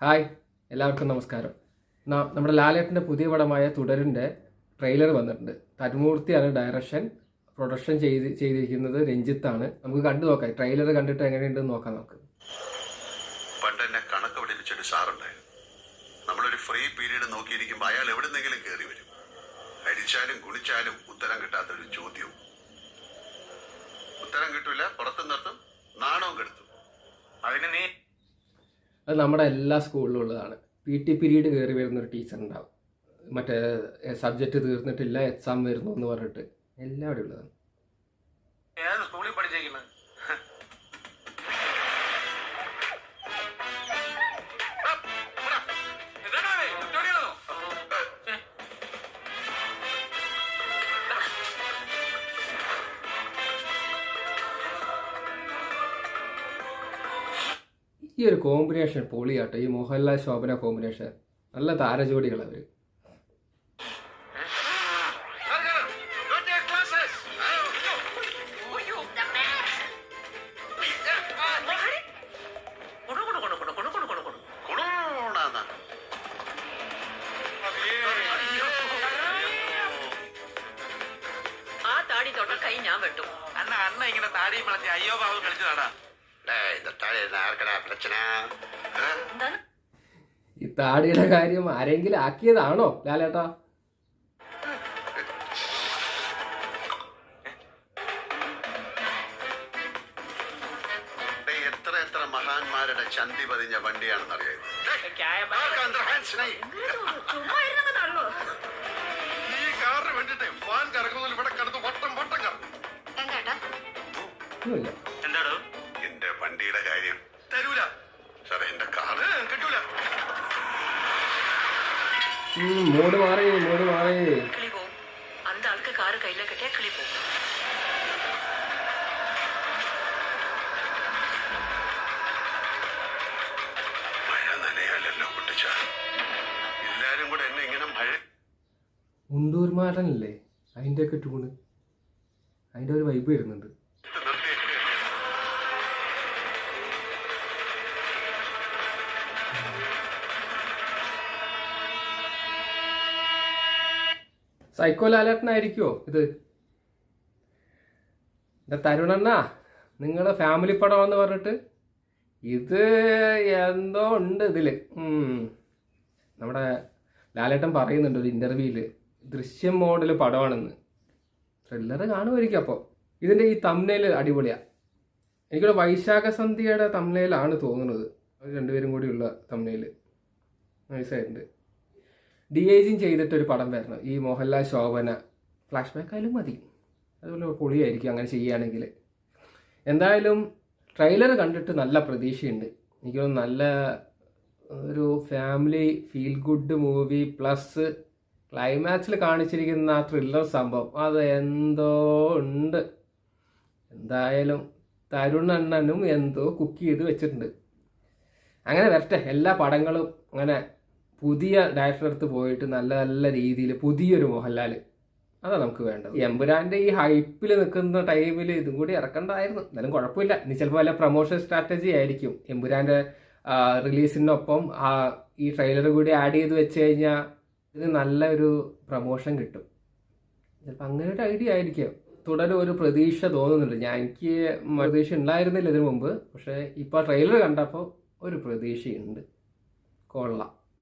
Hi, എല്ലാവർക്കും നമസ്കാരം. നമ്മുടെ ലാലേട്ടൻ്റെ പുതിയ പടമായ തുടരിൻ്റെ ട്രെയിലർ വന്നിട്ടുണ്ട്. തരുമൂർത്തിയാണ് പ്രൊഡക്ഷൻ ചെയ്തിരിക്കുന്നത് രഞ്ജിത്താണ്. നമുക്ക് കണ്ടു നോക്കാം, ട്രെയിലർ കണ്ടിട്ട് എങ്ങനെയുണ്ടെന്ന് നോക്കാം. നമുക്ക് പണ്ട് എന്നെ കണക്ക് പഠിപ്പിച്ചൊരു സാറുണ്ടായിരുന്നു. നമ്മളൊരു ഫ്രീ പീരീഡ് നോക്കിയിരിക്കുമ്പോൾ അയാൾ എവിടെന്നെങ്കിലും കയറി വരും. അടിച്ചാലും ഗുണിച്ചാലും ഉത്തരം കിട്ടാത്തൊരു ചോദ്യവും. ഉത്തരം കിട്ടൂല, പുറത്തു നിർത്തും, നാണവും കെടുത്തും. അതിന് അത് നമ്മുടെ എല്ലാ സ്കൂളിലും ഉള്ളതാണ്. PT പീരീഡ് കയറി വരുന്നൊരു ടീച്ചർ ഉണ്ടാവും. മറ്റേ സബ്ജക്റ്റ് തീർന്നിട്ടില്ല, എക്സാം വരുന്നു എന്ന് പറഞ്ഞിട്ട് എല്ലാവരും ഉള്ളതാണ്. സ്കൂളിൽ പഠിച്ചേക്കുന്നത് ഈ ഒരു കോമ്പിനേഷൻ പൊളിയാട്ടോ. ഈ മോഹൻലാൽ ശോഭന കോമ്പിനേഷൻ നല്ല താരജോഡികൾ അവർ. അണ്ണ ഇങ്ങനെ താടി വളർത്തി അയ്യോ ബാബു കളിച്ചതാടാ. ഈ താടിയുടെ കാര്യം ആരെങ്കിലും ആക്കിയതാണോ ലാലേട്ടാ? എത്ര മഹാന്മാരുടെ ചന്തി പതിഞ്ഞ വണ്ടിയാണെന്നറിയാം. ഈ കാറിന് വേണ്ടിട്ട് ഫാൻ കറങ്ങുന്ന ഇവിടെ കിടന്ന് വട്ടം വട്ടം കറങ്ങും. എന്താടോ എന്റെ വണ്ടിയുടെ കാര്യം? തരൂല സാറേ, എന്റെ കാറ് കിട്ടൂല. മൂട് മാറി. அந்த ஆளுக்கு காரு கையில கட்டியா கிளி போகும். മഴ നനയാലല്ലോ കുട്ടിച്ച. എല്ലാരും കൂടെ എന്നെ ഇങ്ങനെ മഴ. മുണ്ടൂർ മാടനല്ലേ അതിൻ്റെ ഒക്കെ ട്യൂണ്, അതിൻ്റെ ഒരു വൈബ് വരുന്നുണ്ട്. സൈക്കോ ലാലേട്ടനായിരിക്കുമോ ഇത്? എൻ്റെ തരുണണ്ണ, നിങ്ങളുടെ ഫാമിലി പടമാണെന്ന് പറഞ്ഞിട്ട് ഇത് എന്തോ ഉണ്ട് ഇതിൽ. നമ്മുടെ ലാലേട്ടൻ പറയുന്നുണ്ട് ഒരു ഇൻ്റർവ്യൂവിൽ, ദൃശ്യം മോഡൽ പടമാണെന്ന്. ത്രില്ലർ കാണുമായിരിക്കും. അപ്പോൾ ഇതിൻ്റെ ഈ തംബ്നെയിൽ അടിപൊളിയാണ്. എനിക്കൊരു വൈശാഖ സന്ധ്യയുടെ തംബ്നെയിലാണ് തോന്നുന്നത്. രണ്ടുപേരും കൂടിയുള്ള തംബ്നെയിൽ നൈസായിട്ടുണ്ട്. DIGing ചെയ്തിട്ടൊരു പടം വരണം. ഈ മോഹൻലാൽ ശോഭന ഫ്ലാഷ് ബാക്ക് ആയാലും മതി, അതുപോലെ പൊളിയായിരിക്കും അങ്ങനെ ചെയ്യുകയാണെങ്കിൽ. എന്തായാലും ട്രെയിലർ കണ്ടിട്ട് നല്ല പ്രതീക്ഷയുണ്ട്. എനിക്ക് തോന്നുന്നു നല്ല ഒരു family feel good movie plus ക്ലൈമാക്സിൽ കാണിച്ചിരിക്കുന്ന ആ ത്രില്ലർ സംഭവം അത് എന്തോ ഉണ്ട്. എന്തായാലും തരുണണ്ണനും എന്തോ കുക്ക് ചെയ്ത് വെച്ചിട്ടുണ്ട്. അങ്ങനെ വരട്ടെ എല്ലാ പടങ്ങളും. അങ്ങനെ പുതിയ ഡയറക്ടർ അടുത്ത് പോയിട്ട് നല്ല നല്ല രീതിയിൽ പുതിയൊരു മോഹൻലാൽ, അതാണ് നമുക്ക് വേണ്ടത്. എമ്പുരാൻ്റെ ഈ ഹൈപ്പിൽ നിൽക്കുന്ന ടൈമിൽ ഇതും കൂടി ഇറക്കണ്ടായിരുന്നു. എന്നാലും കുഴപ്പമില്ല. ഇനി ചിലപ്പോൾ വല്ല പ്രൊമോഷൻ സ്ട്രാറ്റജി ആയിരിക്കും. എമ്പുരാൻ്റെ റിലീസിനൊപ്പം ഈ ട്രെയിലർ കൂടി ആഡ് ചെയ്ത് വെച്ച് കഴിഞ്ഞാൽ ഇത് നല്ലൊരു പ്രൊമോഷൻ കിട്ടും. ചിലപ്പോൾ അങ്ങനെ ഒരു ഐഡിയ ആയിരിക്കും. തുടരും ഒരു പ്രതീക്ഷ തോന്നുന്നുണ്ട്. എനിക്ക് പ്രതീക്ഷ ഉണ്ടായിരുന്നില്ല ഇതിനു മുമ്പ്, പക്ഷേ ഇപ്പോൾ ട്രെയിലർ കണ്ടപ്പോൾ ഒരു പ്രതീക്ഷയുണ്ട്. കൊള്ളാം.